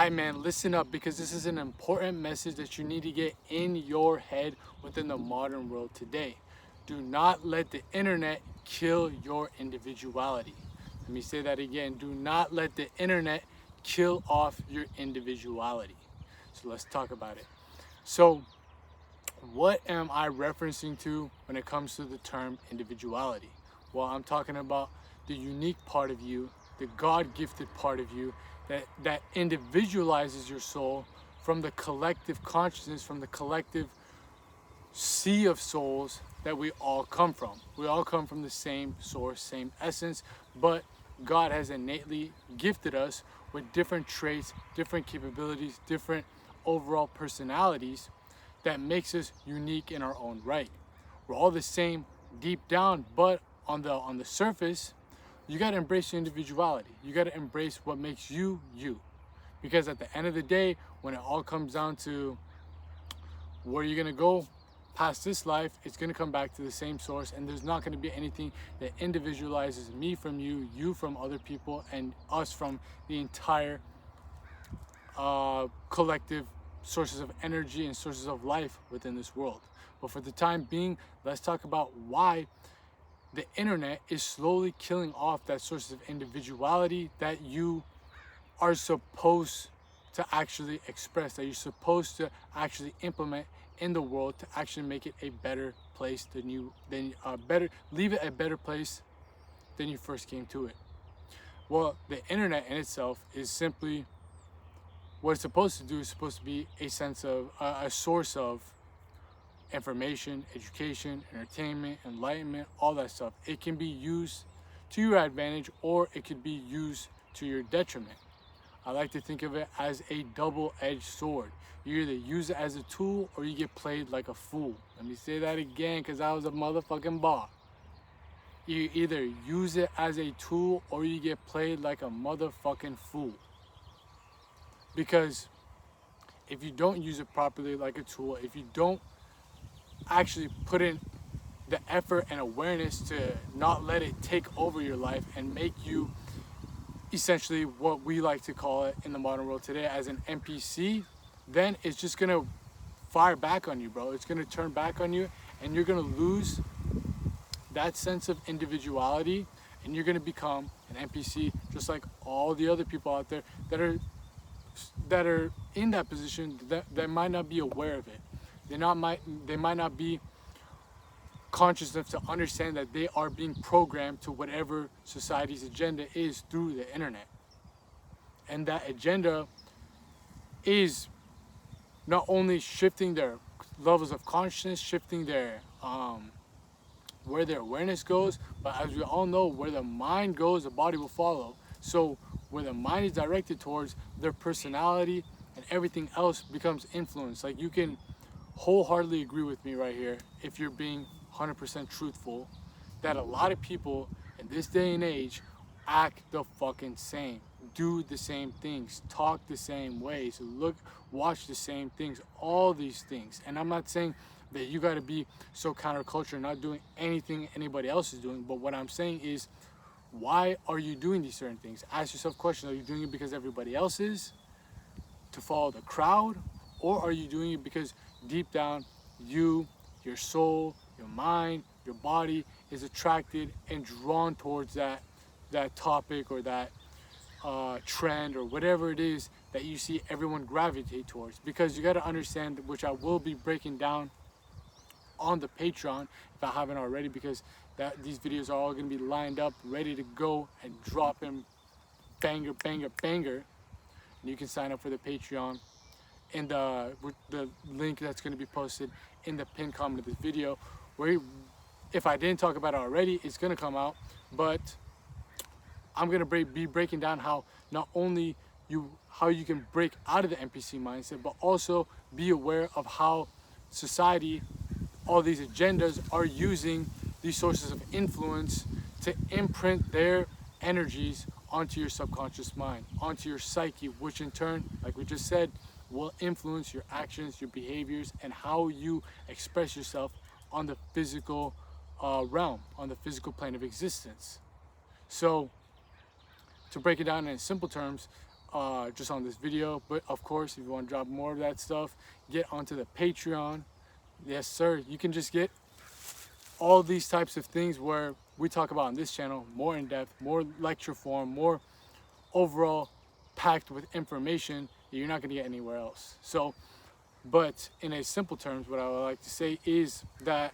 Alright, man, listen up, because this is an important message that you need to get in your head within the modern world today. Do not let the internet kill your individuality. Let me say that again. Do not let the internet kill off your individuality. So let's talk about it. So, what am I referencing to when it comes to the term individuality? Well, I'm talking about the unique part of you, the God-gifted part of you that individualizes your soul from the collective consciousness, from the collective sea of souls that we all come from. We all come from the same source, same essence, but God has innately gifted us with different traits, different capabilities, different overall personalities that makes us unique in our own right. We're all the same deep down, but on the surface, you got to embrace your individuality. You got to embrace what makes you you. Because at the end of the day, when it all comes down to where you're going to go past this life, it's going to come back to the same source, and there's not going to be anything that individualizes me from you, you from other people, and us from the entire collective sources of energy and sources of life within this world. But for the time being, let's talk about why the internet is slowly killing off that source of individuality that you are supposed to actually express, that you're supposed to actually implement in the world to actually make it a better place leave it a better place than you first came to it. Well, the internet in itself is simply what it's supposed to do. Is supposed to be a sense of a source of information, education, entertainment, enlightenment, all that stuff. It can be used to your advantage, or it could be used to your detriment. I like to think of it as a double-edged sword. You either use it as a tool or you get played like a fool. Let me say that again, because I was a motherfucking bot. You either use it as a tool or you get played like a motherfucking fool. Because if you don't use it properly like a tool, if you don't actually put in the effort and awareness to not let it take over your life and make you essentially what we like to call it in the modern world today as an NPC, then it's just gonna fire back on you, bro. It's gonna turn back on you, and you're gonna lose that sense of individuality, and you're gonna become an NPC just like all the other people out there that are in that position that might not be aware of it. They might not be conscious enough to understand that they are being programmed to whatever society's agenda is through the internet. And that agenda is not only shifting their levels of consciousness, shifting their where their awareness goes, but as we all know, where the mind goes, the body will follow. So where the mind is directed towards, their personality and everything else becomes influenced. Like, you can wholeheartedly agree with me right here, if you're being 100% truthful, that a lot of people in this day and age act the fucking same, do the same things, talk the same ways, watch the same things, all these things. And I'm not saying that you got to be so counterculture, not doing anything anybody else is doing, but what I'm saying is, why are you doing these certain things? Ask yourself questions. Are you doing it because everybody else is, to follow the crowd, or are you doing it because deep down you, your soul, your mind, your body is attracted and drawn towards that topic or that trend or whatever it is that you see everyone gravitate towards? Because you got to understand, which I will be breaking down on the Patreon if I haven't already, because these videos are all going to be lined up, ready to go and dropping banger, banger, banger. And you can sign up for the Patreon in the link that's going to be posted in the pinned comment of this video, where if I didn't talk about it already, it's going to come out. But I'm going to be breaking down how not only how you can break out of the NPC mindset, but also be aware of how society, all these agendas, are using these sources of influence to imprint their energies onto your subconscious mind, onto your psyche, which in turn, like we just said, will influence your actions, your behaviors, and how you express yourself on the physical realm, on the physical plane of existence. So, to break it down in simple terms, just on this video. But of course, if you want to drop more of that stuff, get onto the Patreon. Yes, sir. You can just get all these types of things where we talk about on this channel more in depth, more lecture form, more overall packed with information that you're not going to get anywhere else. So, but in a simple terms, what I would like to say is that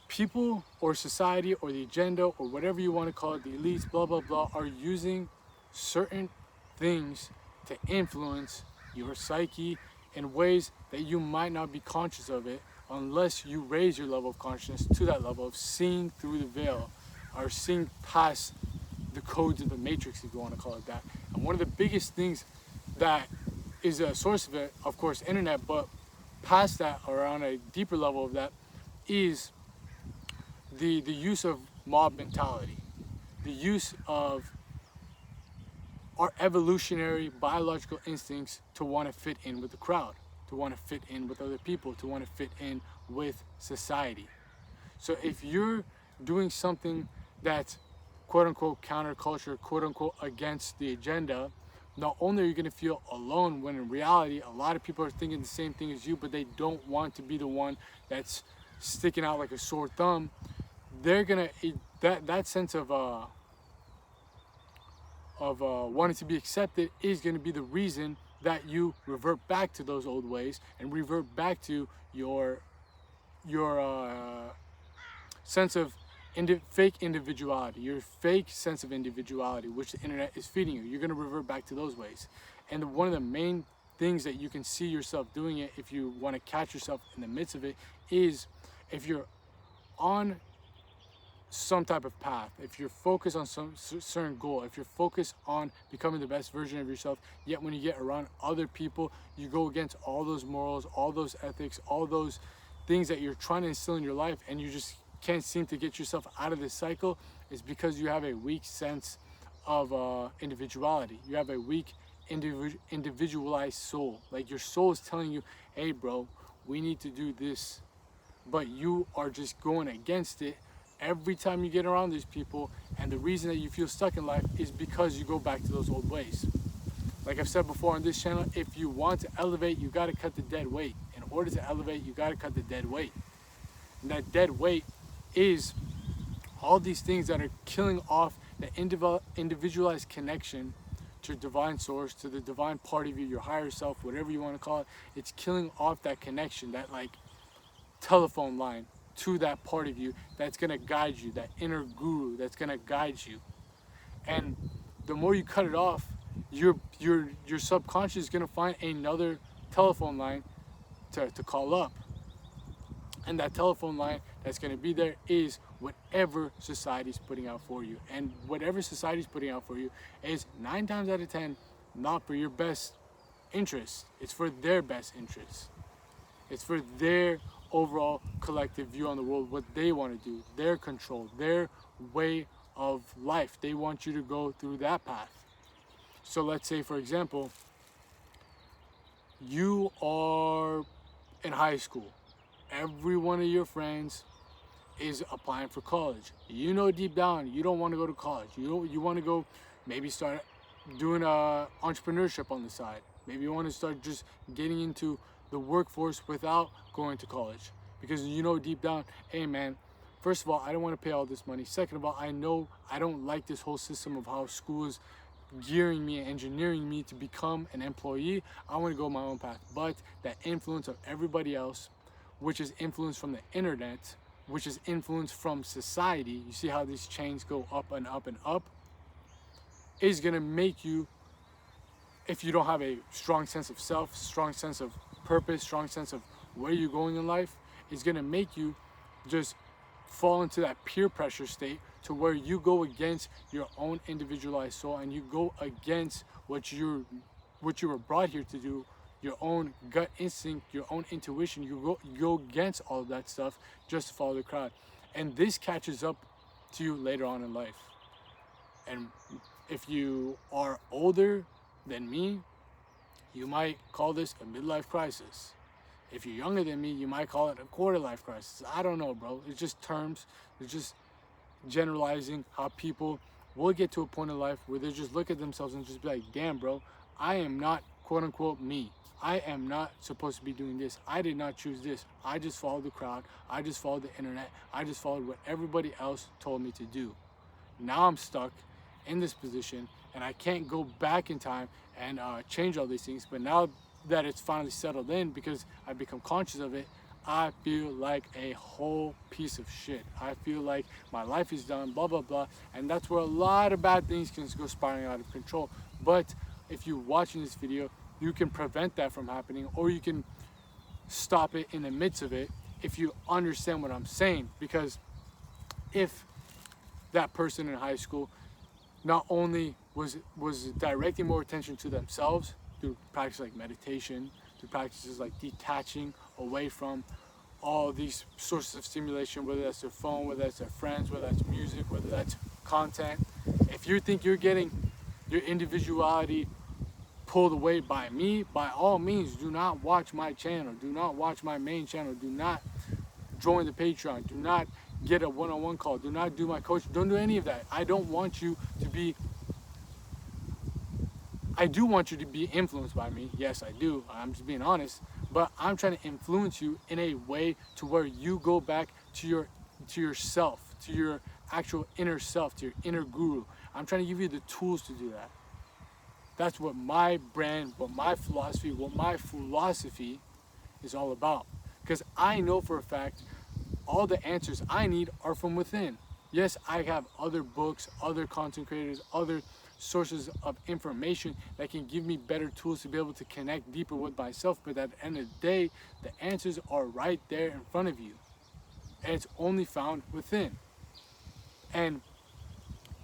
people or society or the agenda or whatever you want to call it, the elites, blah, blah, blah, are using certain things to influence your psyche in ways that you might not be conscious of it unless you raise your level of consciousness to that level of seeing through the veil or seeing past the codes of the matrix, if you want to call it that. And one of the biggest things that is a source of it, of course, internet, but past that or on a deeper level of that is the use of mob mentality, the use of our evolutionary biological instincts to want to fit in with the crowd, to want to fit in with other people, to want to fit in with society. So if you're doing something that's quote unquote counterculture, quote unquote against the agenda, not only are you going to feel alone when in reality a lot of people are thinking the same thing as you, but they don't want to be the one that's sticking out like a sore thumb. They're gonna that sense of wanting to be accepted is going to be the reason that you revert back to those old ways and revert back to your sense of fake individuality, your fake sense of individuality, which the internet is feeding you. You're going to revert back to those ways. And one of the main things that you can see yourself doing it, if you want to catch yourself in the midst of it, is if you're on some type of path, if you're focused on some certain goal, if you're focused on becoming the best version of yourself, yet when you get around other people, you go against all those morals, all those ethics, all those things that you're trying to instill in your life, and you just can't seem to get yourself out of this cycle, is because you have a weak sense of individuality. You have a weak individualized soul. Like your soul is telling you, hey bro, we need to do this, but you are just going against it every time you get around these people, and the reason that you feel stuck in life is because you go back to those old ways. Like I've said before on this channel, if you want to elevate, you got to cut the dead weight. In order to elevate, you got to cut the dead weight. And that dead weight is all these things that are killing off the individualized connection to divine source, to the divine part of you, your higher self, whatever you want to call it. It's killing off that connection, that like telephone line to that part of you that's going to guide you, that inner guru that's going to guide you. And the more you cut it off, your subconscious is going to find another telephone line to call up. And that telephone line that's going to be there is whatever society's putting out for you. And whatever society's putting out for you is 9 times out of 10 not for your best interest. It's for their best interest. It's for their overall collective view on the world, what they want to do, their control, their way of life. They want you to go through that path. So let's say, for example, you are in high school. Every one of your friends is applying for college. You know deep down you don't want to go to college. You want to go maybe start doing entrepreneurship on the side. Maybe you want to start just getting into the workforce without going to college, because you know deep down, hey man, first of all, I don't want to pay all this money. Second of all, I know I don't like this whole system of how school is gearing me and engineering me to become an employee. I want to go my own path. But that influence of everybody else, which is influence from the internet, which is influence from society, you see how these chains go up and up and up, is going to make you, if you don't have a strong sense of self, strong sense of purpose, strong sense of where you're going in life, is going to make you just fall into that peer pressure state to where you go against your own individualized soul, and you go against what you were brought here to do, your own gut instinct, your own intuition. You go against all of that stuff just to follow the crowd. And this catches up to you later on in life. And if you are older than me, you might call this a midlife crisis. If you're younger than me, you might call it a quarter life crisis. I don't know, bro. It's just terms. It's just generalizing how people will get to a point in life where they just look at themselves and just be like, damn, bro, I am not quote unquote me. I am not supposed to be doing this. I did not choose this. I just followed the crowd. I just followed the internet. I just followed what everybody else told me to do. Now I'm stuck in this position and I can't go back in time and change all these things. But now that it's finally settled in because I've become conscious of it, I feel like a whole piece of shit. I feel like my life is done, blah, blah, blah. And that's where a lot of bad things can go spiraling out of control. But if you're watching this video, you can prevent that from happening, or you can stop it in the midst of it if you understand what I'm saying. Because if that person in high school not only was directing more attention to themselves through practice like meditation, through practices like detaching away from all these sources of stimulation, whether that's their phone, whether that's their friends, whether that's music, whether that's content. If you think you're getting your individuality pulled away by me, by all means, do not watch my channel. Do not watch my main channel. Do not join the Patreon. Do not get a one-on-one call. Do not do my coach. Don't do any of that. I don't want you to be, I do want you to be influenced by me. Yes, I do. I'm just being honest. But I'm trying to influence you in a way to where you go back to yourself, to your actual inner self, to your inner guru. I'm trying to give you the tools to do that. That's what my brand, what my philosophy is all about. Because I know for a fact all the answers I need are from within. Yes, I have other books, other content creators, other sources of information that can give me better tools to be able to connect deeper with myself. But at the end of the day, the answers are right there in front of you. And it's only found within. And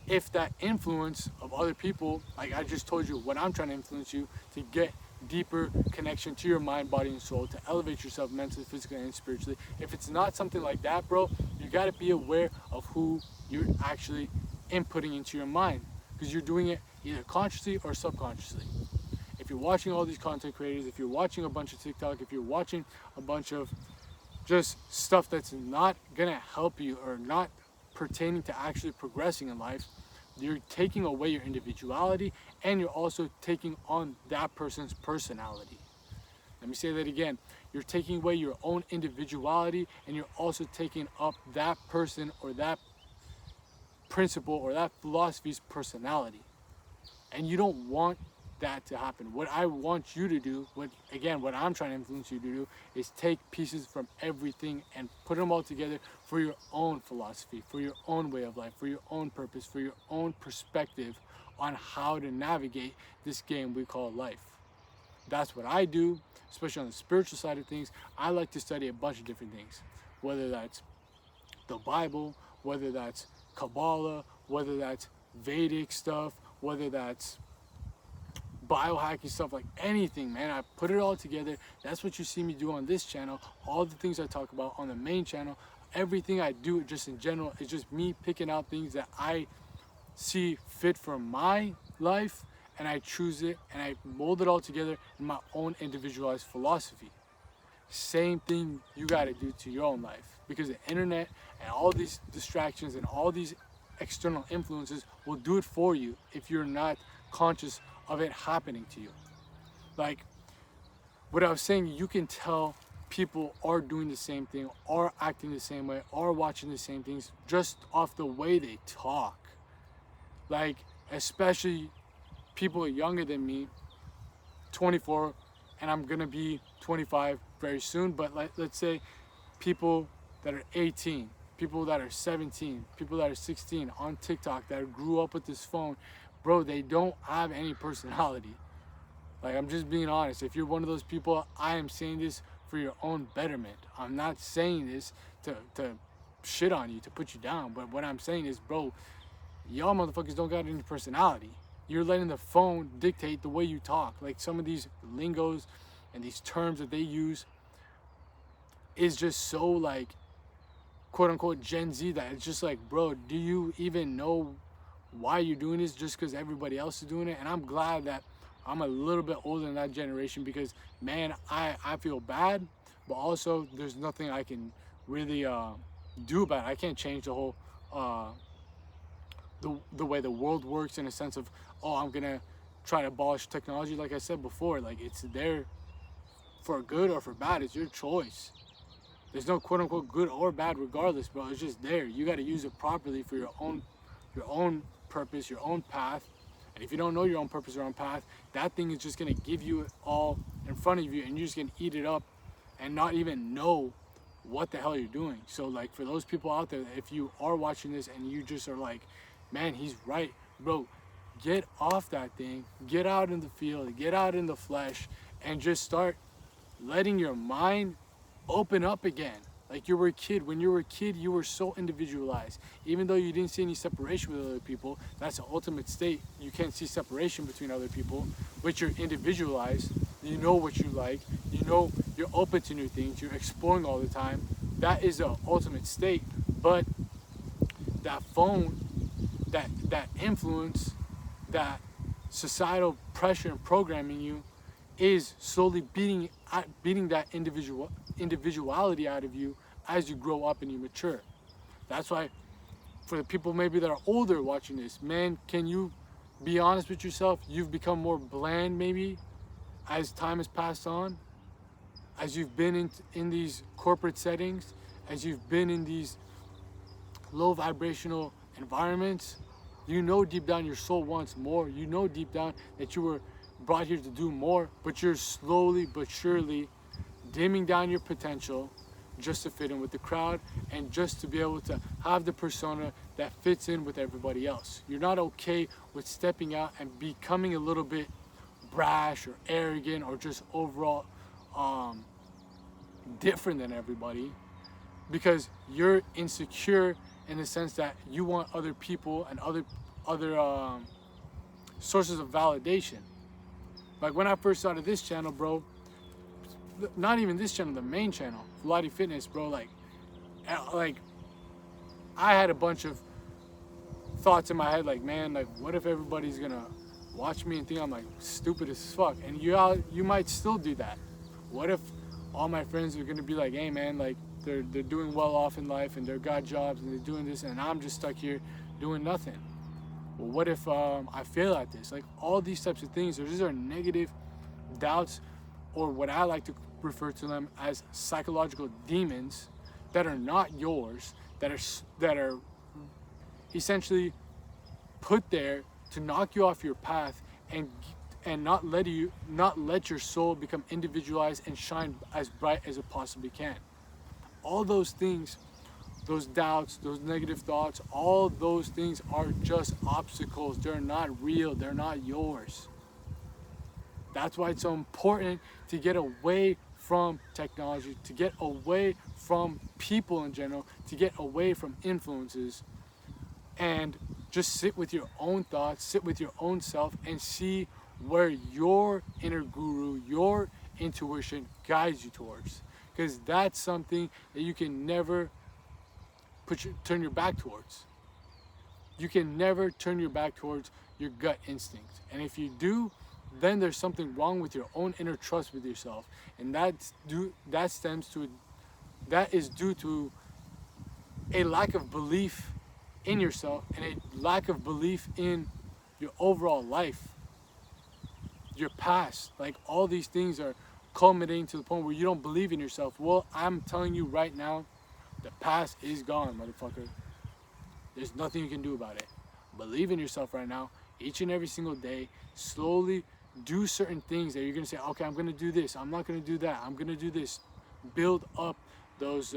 if that influence of other people, like I just told you, what I'm trying to influence you to get deeper connection to your mind, body, and soul, to elevate yourself mentally, physically, and spiritually. If it's not something like that, bro, you got to be aware of who you're actually inputting into your mind, because you're doing it either consciously or subconsciously. If you're watching all these content creators, if you're watching a bunch of TikTok, if you're watching a bunch of just stuff that's not gonna help you or not pertaining to actually progressing in life, you're taking away your individuality, and you're also taking on that person's personality. Let me say that again. You're taking away your own individuality, and you're also taking up that person or that principle or that philosophy's personality. And you don't want that to happen. What I want you to do, what I'm trying to influence you to do, is take pieces from everything and put them all together for your own philosophy, for your own way of life, for your own purpose, for your own perspective on how to navigate this game we call life. That's what I do, especially on the spiritual side of things. I like to study a bunch of different things, whether that's the Bible, whether that's Kabbalah, whether that's Vedic stuff, whether that's biohacking stuff, like anything, man. I put it all together. That's what you see me do on this channel. All the things I talk about on the main channel, everything I do just in general is just me picking out things that I see fit for my life, and I choose it and I mold it all together in my own individualized philosophy. Same thing you got to do to your own life, because the internet and all these distractions and all these external influences will do it for you if you're not conscious of it happening to you. Like what I was saying, you can tell people are doing the same thing, are acting the same way, are watching the same things just off the way they talk. Like, especially people younger than me, 24, and I'm gonna be 25 very soon, but let's say people that are 18, people that are 17, people that are 16 on TikTok that grew up with this phone, bro, they don't have any personality. Like, I'm just being honest. If you're one of those people, I am saying this for your own betterment. I'm not saying this to shit on you, to put you down, but what I'm saying is, bro, y'all motherfuckers don't got any personality. You're letting the phone dictate the way you talk. Like, some of these lingos and these terms that they use is just so, like, quote unquote Gen Z, that it's just like, bro, do you even know why you're doing this just because everybody else is doing it? And I'm glad that I'm a little bit older than that generation, because, man, I feel bad, but also there's nothing I can really do about it. I can't change the whole the way the world works, in a sense of, oh, I'm gonna try to abolish technology. Like I said before, like, it's there for good or for bad. It's your choice. There's no quote unquote good or bad regardless, bro. It's just there. You got to use it properly for your own purpose, your own path. And if you don't know your own purpose or own path, that thing is just gonna give you it all in front of you, and you're just gonna eat it up and not even know what the hell you're doing. So, like, for those people out there, if you are watching this and you just are like, man, he's right, bro, get off that thing, get out in the field, get out in the flesh, and just start letting your mind open up again. Like you were a kid. When you were a kid, you were so individualized. Even though you didn't see any separation with other people, that's the ultimate state. You can't see separation between other people, but you're individualized. You know what you like. You know you're open to new things. You're exploring all the time. That is the ultimate state. But that phone, that influence, that societal pressure and programming you is slowly beating that individuality out of you as you grow up and you mature. That's why, for the people maybe that are older watching this, man, can you be honest with yourself? You've become more bland maybe as time has passed on, as you've been in these corporate settings, as you've been in these low vibrational environments. You know deep down your soul wants more. You know deep down that you were brought here to do more, but you're slowly but surely dimming down your potential just to fit in with the crowd and just to be able to have the persona that fits in with everybody else. You're not okay with stepping out and becoming a little bit brash or arrogant or just overall different than everybody, because you're insecure in the sense that you want other people and other sources of validation. Like when I first started this channel, bro, not even this channel, the main channel, Pilates Fitness, bro, like I had a bunch of thoughts in my head, like, man, like, what if everybody's gonna watch me and think I'm like stupid as fuck? And you might still do that. What if all my friends are gonna be like, hey man, like they're doing well off in life and they've got jobs and they're doing this and I'm just stuck here doing nothing? Well, what if I fail at this? Like, all these types of things, these are negative doubts, or what I like to refer to them as psychological demons that are not yours, that are essentially put there to knock you off your path and not let your soul become individualized and shine as bright as it possibly can. All those things, those doubts, those negative thoughts, all those things are just obstacles. They're not real. They're not yours. That's why it's so important to get away from technology, to get away from people in general, to get away from influences, and just sit with your own thoughts, sit with your own self, and see where your inner guru, your intuition guides you towards. Because that's something that you can never turn your back towards. You can never turn your back towards your gut instinct. And if you do, then there's something wrong with your own inner trust with yourself. And that is due to a lack of belief in yourself and a lack of belief in your overall life, your past. Like, all these things are culminating to the point where you don't believe in yourself. Well, I'm telling you right now, the past is gone, motherfucker. There's nothing you can do about it. Believe in yourself right now, each and every single day. Slowly do certain things that you're gonna say, okay, I'm gonna do this, I'm not gonna do that, I'm gonna do this. Build up those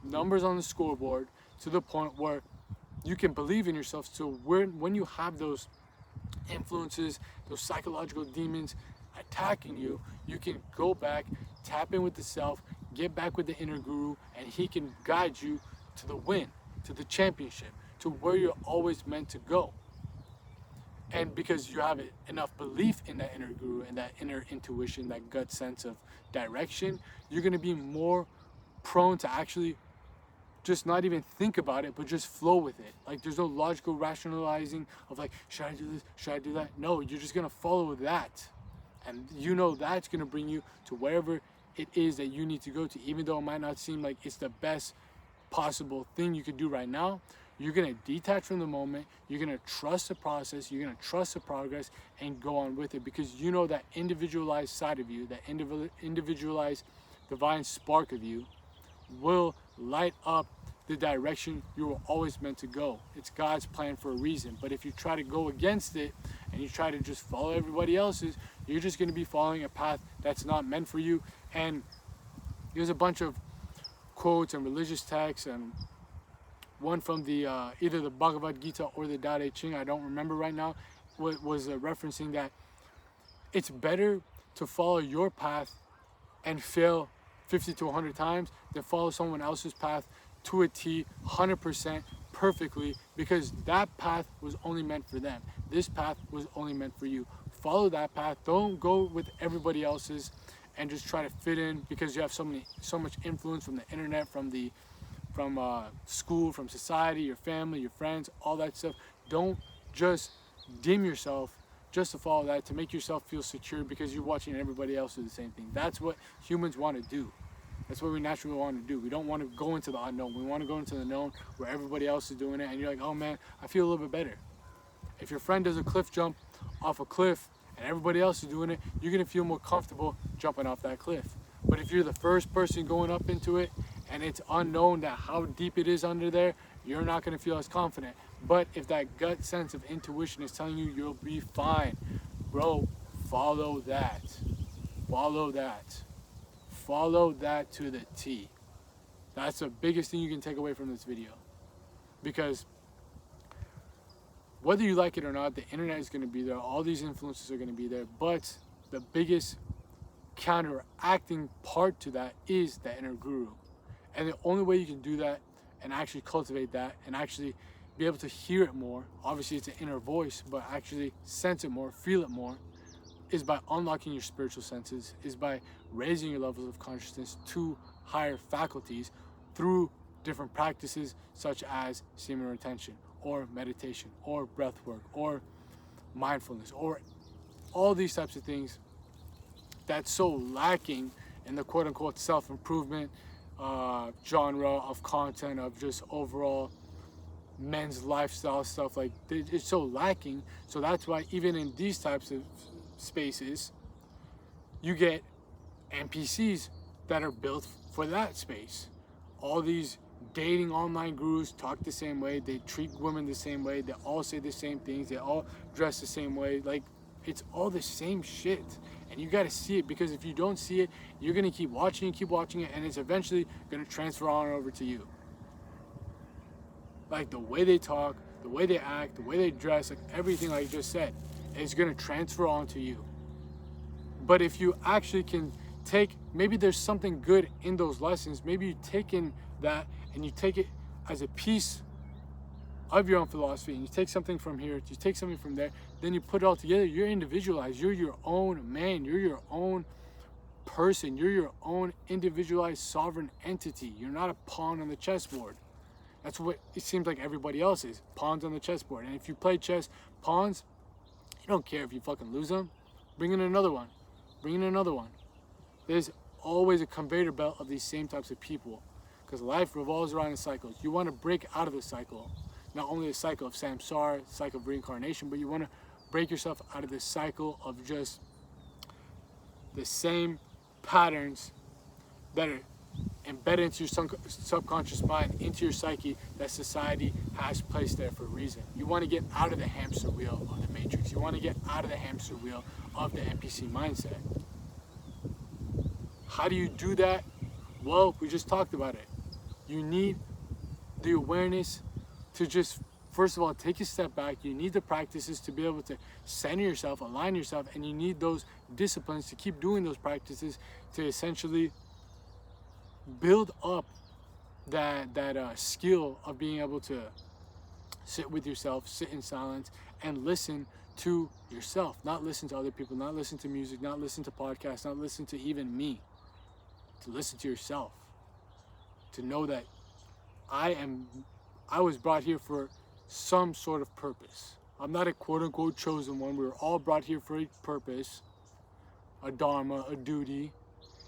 numbers on the scoreboard to the point where you can believe in yourself. So when you have those influences, those psychological demons attacking you, you can go back, tap in with the self, get back with the inner guru, and he can guide you to the win, to the championship, to where you're always meant to go. And because you have enough belief in that inner guru and that inner intuition, that gut sense of direction, you're going to be more prone to actually just not even think about it, but just flow with it. Like, there's no logical rationalizing of like, should I do this? Should I do that? No, you're just going to follow that. And you know that's going to bring you to wherever it is that you need to go to. Even though it might not seem like it's the best possible thing you could do right now, you're going to detach from the moment, you're going to trust the process, you're going to trust the progress, and go on with it, because you know that individualized side of you, that individualized divine spark of you will light up the direction you were always meant to go. It's God's plan for a reason. But if you try to go against it and you try to just follow everybody else's, you're just going to be following a path that's not meant for you. And there's a bunch of quotes and religious texts, and one from the either the Bhagavad Gita or the Tao Te Ching, I don't remember right now, was referencing that it's better to follow your path and fail 50 to 100 times than follow someone else's path to a T, 100% perfectly, because that path was only meant for them. This path was only meant for you. Follow that path. Don't go with everybody else's and just try to fit in because you have so much influence from the internet, from school, from society, your family, your friends, all that stuff. Don't just dim yourself just to follow that, to make yourself feel secure because you're watching everybody else do the same thing. That's what humans want to do. That's what we naturally want to do. We don't want to go into the unknown. We want to go into the known where everybody else is doing it, and you're like, oh man, I feel a little bit better. If your friend does a cliff jump off a cliff and everybody else is doing it, you're going to feel more comfortable jumping off that cliff. But if you're the first person going up into it and it's unknown that how deep it is under there, you're not going to feel as confident. But if that gut sense of intuition is telling you you'll be fine, bro, follow that. Follow that. Follow that to the T. That's the biggest thing you can take away from this video. Because whether you like it or not, the internet is going to be there. All these influences are going to be there. But the biggest counteracting part to that is the inner guru. And the only way you can do that and actually cultivate that and actually be able to hear it more, obviously it's an inner voice, but actually sense it more, feel it more, is by unlocking your spiritual senses, is by raising your levels of consciousness to higher faculties through different practices such as semen retention or meditation or breath work or mindfulness or all these types of things that's so lacking in the quote-unquote self-improvement genre of content, of just overall men's lifestyle stuff. Like, it's so lacking. So that's why even in these types of spaces you get NPCs that are built for that space. All these dating online gurus talk the same way, they treat women the same way, they all say the same things, they all dress the same way. Like, it's all the same shit, and you got to see it, because if you don't see it, you're going to keep watching it, and it's eventually going to transfer on over to you. Like, the way they talk, the way they act, the way they dress, like everything I just said, is going to transfer on to you. But if you actually can take, maybe there's something good in those lessons, maybe you take in that and you take it as a piece of your own philosophy, and you take something from here, you take something from there, then you put it all together. You're individualized, you're your own man, you're your own person, you're your own individualized sovereign entity. You're not a pawn on the chessboard. That's what it seems like everybody else is, pawns on the chessboard. And if you play chess, pawns, you don't care if you fucking lose them. Bring in another one. Bring in another one. There's always a conveyor belt of these same types of people, because life revolves around in cycles. You want to break out of the cycle. Not only the cycle of samsara, cycle of reincarnation, but you want to break yourself out of this cycle of just the same patterns that are embedded into your subconscious mind, into your psyche, that society has placed there for a reason. You want to get out of the hamster wheel of the matrix. You want to get out of the hamster wheel of the NPC mindset. How do you do that? Well, we just talked about it. You need the awareness to just, first of all, take a step back. You need the practices to be able to center yourself, align yourself, and you need those disciplines to keep doing those practices to essentially build up that skill of being able to sit with yourself, sit in silence, and listen to yourself. Not listen to other people, not listen to music, not listen to podcasts, not listen to even me. To listen to yourself. To know that I was brought here for some sort of purpose. I'm not a quote-unquote chosen one. We were all brought here for a purpose, a dharma, a duty,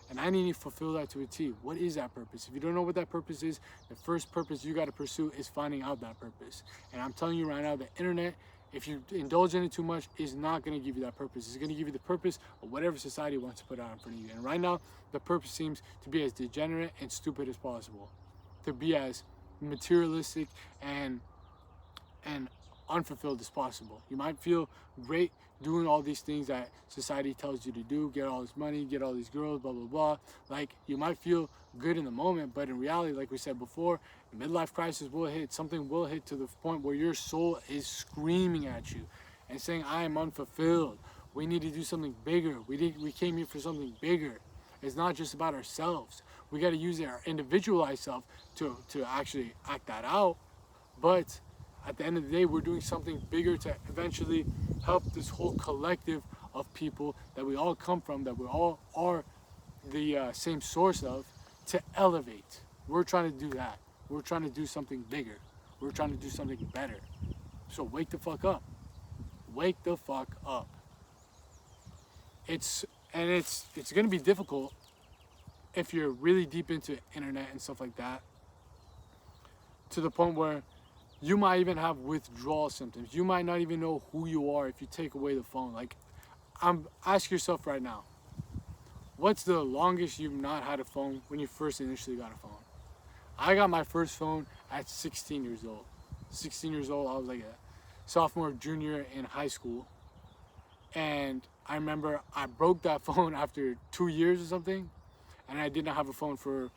And I need to fulfill that to a T. What is that purpose? If you don't know what that purpose is, the first purpose you got to pursue is finding out that purpose. And I'm telling you right now, the internet, if you indulge in it too much, is not going to give you that purpose. It's going to give you the purpose of whatever society wants to put out in front of you. And right now, the purpose seems to be as degenerate and stupid as possible, to be as materialistic and unfulfilled as possible. You might feel great doing all these things that society tells you to do, get all this money, get all these girls, blah, blah, blah. Like, you might feel good in the moment, but in reality, like we said before, midlife crisis will hit. Something will hit to the point where your soul is screaming at you and saying, I am unfulfilled. We need to do something bigger. We came here for something bigger. It's not just about ourselves. We got to use our individualized self to actually act that out. But at the end of the day, we're doing something bigger to eventually help this whole collective of people that we all come from, that we all are the same source of, to elevate. We're trying to do that. We're trying to do something bigger. We're trying to do something better. So wake the fuck up. Wake the fuck up. It's going to be difficult if you're really deep into internet and stuff like that, to the point where you might even have withdrawal symptoms. You might not even know who you are if you take away the phone. Like, ask yourself right now, what's the longest you've not had a phone when you first initially got a phone? I got my first phone at 16 years old. 16 years old, I was like a sophomore, junior in high school. And I remember I broke that phone after 2 years or something. And I did not have a phone for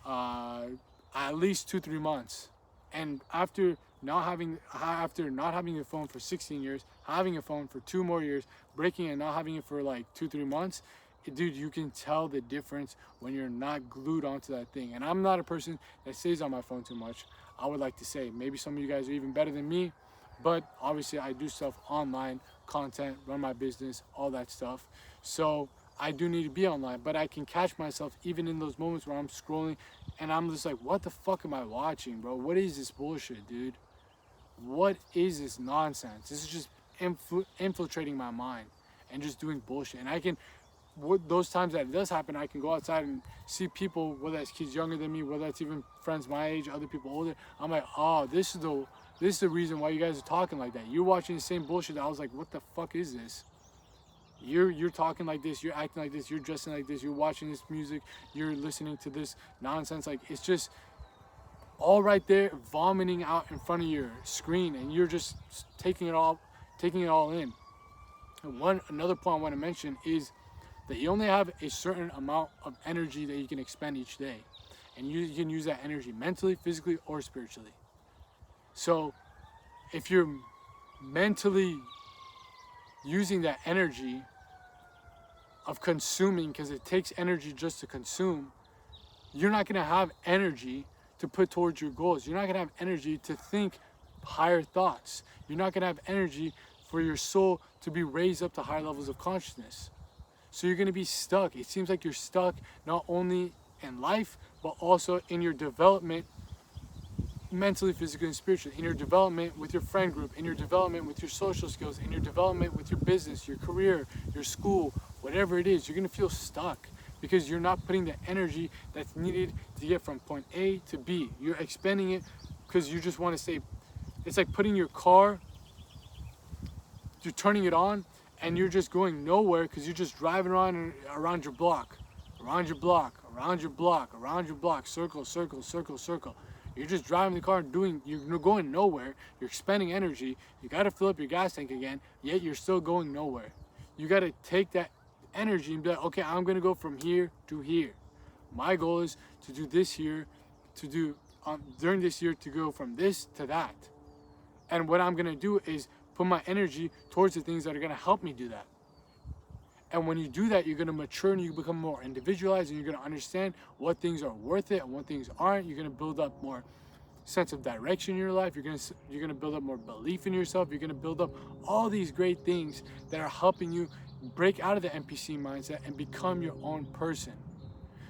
at least 2-3 months. And after not having a phone for 16 years, having a phone for 2 more years, breaking it and not having it for like 2-3 months, dude, you can tell the difference when you're not glued onto that thing. And I'm not a person that stays on my phone too much. I would like to say, maybe some of you guys are even better than me, but obviously I do stuff online, content, run my business, all that stuff. So I do need to be online, but I can catch myself even in those moments where I'm scrolling and I'm just like, what the fuck am I watching, bro? What is this bullshit, dude? What is this nonsense? This is just infiltrating my mind and just doing bullshit. And those times that it does happen, I can go outside and see people, whether it's kids younger than me, whether it's even friends my age, other people older. I'm like, oh, this is the reason why you guys are talking like that. You're watching the same bullshit. I was like, what the fuck is this? You're talking like this, you're acting like this, you're dressing like this, you're watching this music, you're listening to this nonsense. Like, it's just all right there, vomiting out in front of your screen, and you're just taking it all in. And another point I want to mention is that you only have a certain amount of energy that you can expend each day, and you can use that energy mentally, physically, or spiritually. So if you're mentally using that energy of consuming, because it takes energy just to consume, you're not going to have energy to put towards your goals. You're not going to have energy to think higher thoughts. You're not going to have energy for your soul to be raised up to higher levels of consciousness. So you're going to be stuck. It seems like you're stuck not only in life, but also in your development, mentally, physically, and spiritually, in your development with your friend group, in your development with your social skills, in your development with your business, your career, your school, whatever it is. You're going to feel stuck because you're not putting the energy that's needed to get from point A to B. You're expending it because you just want to stay. It's like putting your car, you're turning it on, and you're just going nowhere because you're just driving around your block, circle, circle, circle, circle. You're just driving the car, you're going nowhere. You're expending energy. You got to fill up your gas tank again, yet you're still going nowhere. You got to take that energy and be like, okay, I'm going to go from here to here. My goal is to do this here, to do during this year, to go from this to that. And what I'm going to do is put my energy towards the things that are going to help me do that. And when you do that, you're going to mature and you become more individualized, and you're going to understand what things are worth it and what things aren't. You're going to build up more sense of direction in your life. You're going to build up more belief in yourself. You're going to build up all these great things that are helping you break out of the NPC mindset and become your own person.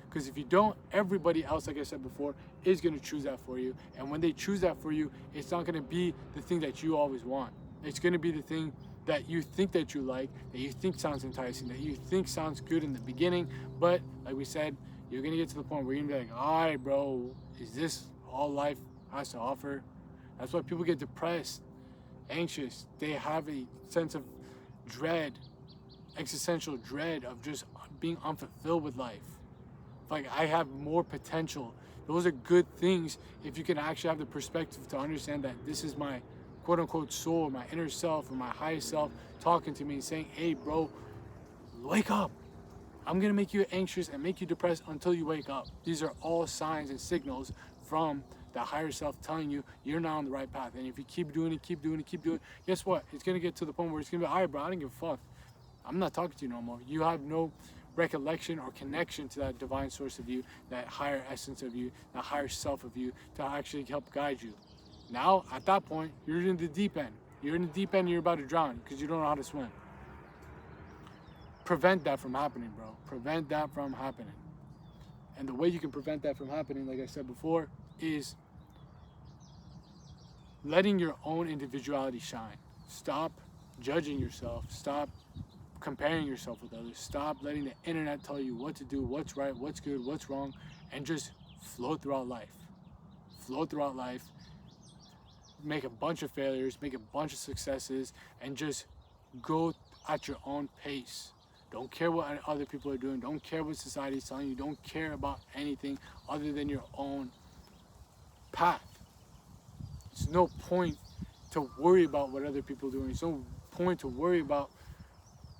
Because if you don't, everybody else, like I said before, is going to choose that for you. And when they choose that for you, it's not going to be the thing that you always want. It's going to be the thing that you think that you like, that you think sounds enticing, that you think sounds good in the beginning, but like we said, you're gonna get to the point where you're gonna be like, all right, bro, is this all life has to offer? That's why people get depressed, anxious. They have a sense of dread, existential dread of just being unfulfilled with life. Like, I have more potential. Those are good things if you can actually have the perspective to understand that this is my quote unquote soul, my inner self, or my highest self talking to me and saying, hey, bro, wake up. I'm going to make you anxious and make you depressed until you wake up. These are all signs and signals from the higher self telling you you're not on the right path. And if you keep doing it, guess what? It's going to get to the point where it's going to be, all right, bro, I don't give a fuck. I'm not talking to you no more. You have no recollection or connection to that divine source of you, that higher essence of you, that higher self of you to actually help guide you. Now, at that point, you're in the deep end. You're in the deep end and you're about to drown because you don't know how to swim. Prevent that from happening, bro. Prevent that from happening. And the way you can prevent that from happening, like I said before, is letting your own individuality shine. Stop judging yourself. Stop comparing yourself with others. Stop letting the internet tell you what to do, what's right, what's good, what's wrong, and just float throughout life. Float throughout life. Make a bunch of failures, make a bunch of successes, and just go at your own pace. Don't care what other people are doing. Don't care what society is telling you. Don't care about anything other than your own path. There's no point to worry about what other people are doing. There's no point to worry about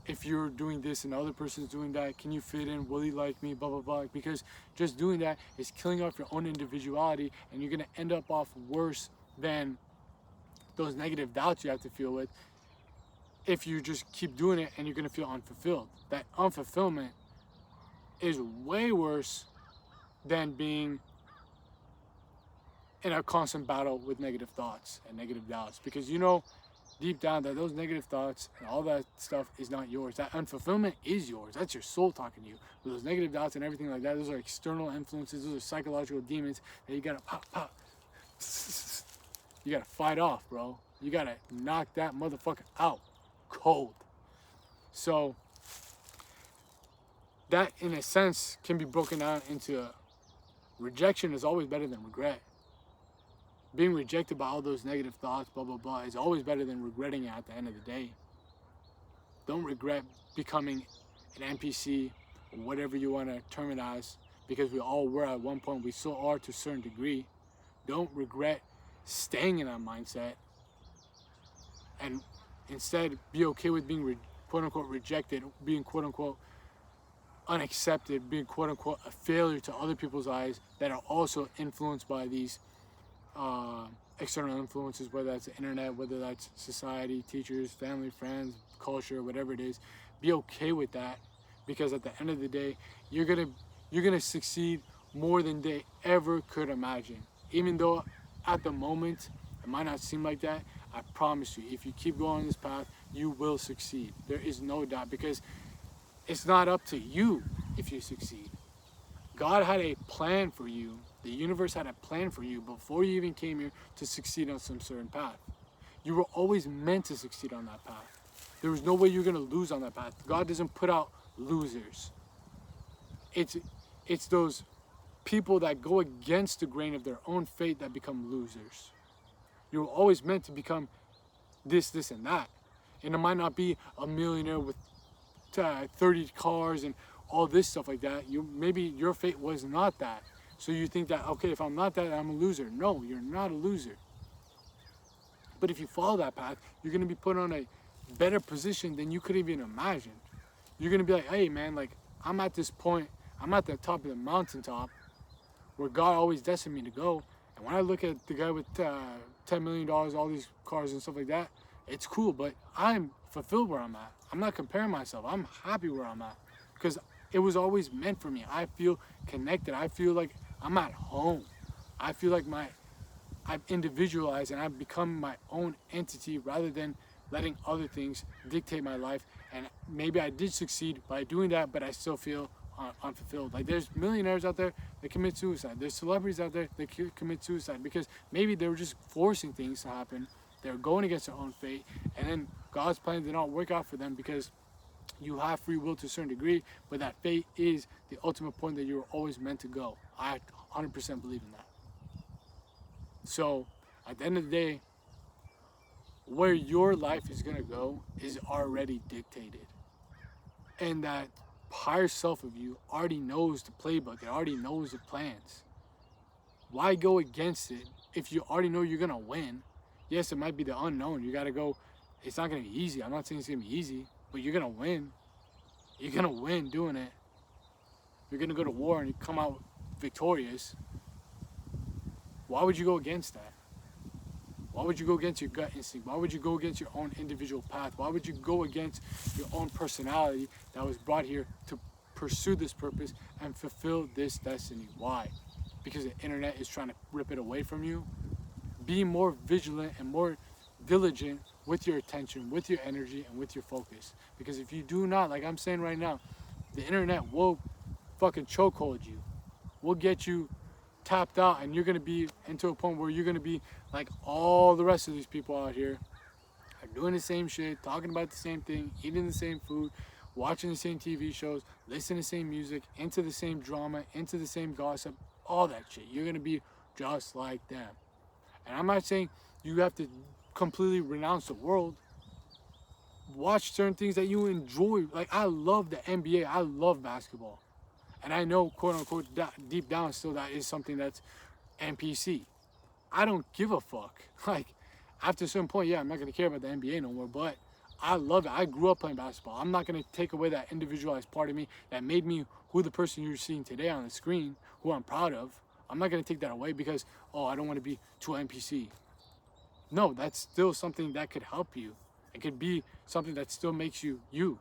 if you're doing this and the other person's doing that. Can you fit in? Will he like me? Blah, blah, blah. Because just doing that is killing off your own individuality, and you're going to end up off worse than those negative doubts you have to feel with if you just keep doing it, and you're going to feel unfulfilled. That unfulfillment is way worse than being in a constant battle with negative thoughts and negative doubts, because you know deep down that those negative thoughts and all that stuff is not yours. That unfulfillment is yours. That's your soul talking to you. But those negative doubts and everything like that, those are external influences. Those are psychological demons that you gotta pop. You gotta fight off, bro. You gotta knock that motherfucker out cold. So that, in a sense, can be broken down into rejection is always better than regret. Being rejected by all those negative thoughts, blah, blah, blah, is always better than regretting it at the end of the day. Don't regret becoming an NPC, or whatever you want to term it as, because we all were at one point. We still are to a certain degree. Don't regret staying in that mindset, and instead be okay with being quote-unquote rejected, being quote-unquote unaccepted, being quote-unquote a failure to other people's eyes that are also influenced by these external influences, whether that's the internet, whether that's society, teachers, family, friends, culture, whatever it is. Be okay with that, because at the end of the day, you're gonna succeed more than they ever could imagine. Even though at the moment it might not seem like that, I promise you, if you keep going on this path, you will succeed. There is no doubt, because it's not up to you if you succeed. God had a plan for you. The universe had a plan for you before you even came here to succeed on some certain path. You were always meant to succeed on that path. There was no way you're going to lose on that path. God doesn't put out losers. It's those people that go against the grain of their own fate that become losers. You were always meant to become this, and that. And it might not be a millionaire with 30 cars and all this stuff like that. Maybe your fate was not that. So you think that, okay, if I'm not that, I'm a loser. No, you're not a loser. But if you follow that path, you're going to be put on a better position than you could even imagine. You're going to be like, hey, man, like, I'm at this point, I'm at the top of the mountaintop where God always destined me to go. And when I look at the guy with $10 million, all these cars and stuff like that, it's cool, but I'm fulfilled where I'm at. I'm not comparing myself. I'm happy where I'm at, because it was always meant for me. I feel connected. I feel like I'm at home. I feel like I've individualized and I've become my own entity rather than letting other things dictate my life. And maybe I did succeed by doing that, but I still feel unfulfilled. Like, there's millionaires out there that commit suicide. There's celebrities out there that commit suicide because maybe they were just forcing things to happen. They're going against their own fate, and then God's plan did not work out for them because you have free will to a certain degree, but that fate is the ultimate point that you were always meant to go. I 100% believe in that. So at the end of the day, where your life is going to go is already dictated. And that higher self of you already knows the playbook. It already knows the plans. Why go against it if you already know you're going to win? Yes, it might be the unknown. You got to go. It's not going to be easy. I'm not saying it's going to be easy, but you're going to win. You're going to win doing it. You're going to go to war and you come out victorious. Why would you go against that? Why would you go against your gut instinct? Why would you go against your own individual path? Why would you go against your own personality that was brought here to pursue this purpose and fulfill this destiny? Why? Because the internet is trying to rip it away from you. Be more vigilant and more diligent with your attention, with your energy, and with your focus. Because if you do not, like I'm saying right now, the internet will fucking chokehold you. Will get you tapped out, and you're gonna be into a point where you're gonna be like all the rest of these people out here are doing the same shit, talking about the same thing, eating the same food, watching the same TV shows, listening to the same music, into the same drama, into the same gossip, all that shit. You're gonna be just like them. And I'm not saying you have to completely renounce the world. Watch certain things that you enjoy. Like, I love the NBA. I love basketball. And I know, quote unquote, deep down still that is something that's NPC. I don't give a fuck. Like, after a certain point, yeah, I'm not going to care about the NBA no more, but I love it. I grew up playing basketball. I'm not going to take away that individualized part of me that made me who the person you're seeing today on the screen, who I'm proud of. I'm not going to take that away because, oh, I don't want to be too NPC. No, that's still something that could help you. It could be something that still makes you you.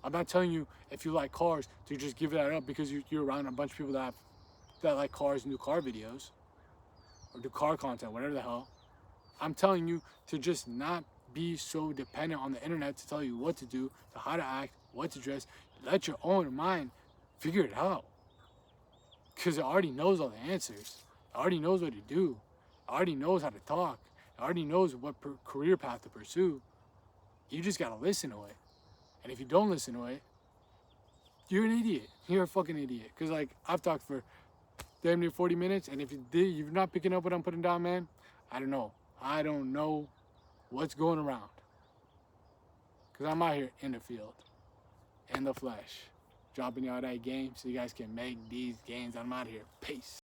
I'm not telling you if you like cars to just give that up because you're around a bunch of people that like cars and do car videos or do car content, whatever the hell. I'm telling you to just not be so dependent on the internet to tell you what to do, to how to act, what to dress. Let your own mind figure it out. Because it already knows all the answers. It already knows what to do. It already knows how to talk. It already knows what career path to pursue. You just got to listen to it. And if you don't listen to it, you're an idiot. You're a fucking idiot. Because, like, I've talked for damn near 40 minutes, and if you're not picking up what I'm putting down, man, I don't know. I don't know what's going around. Because I'm out here in the field, in the flesh, dropping y'all that game so you guys can make these games. I'm out here. Peace.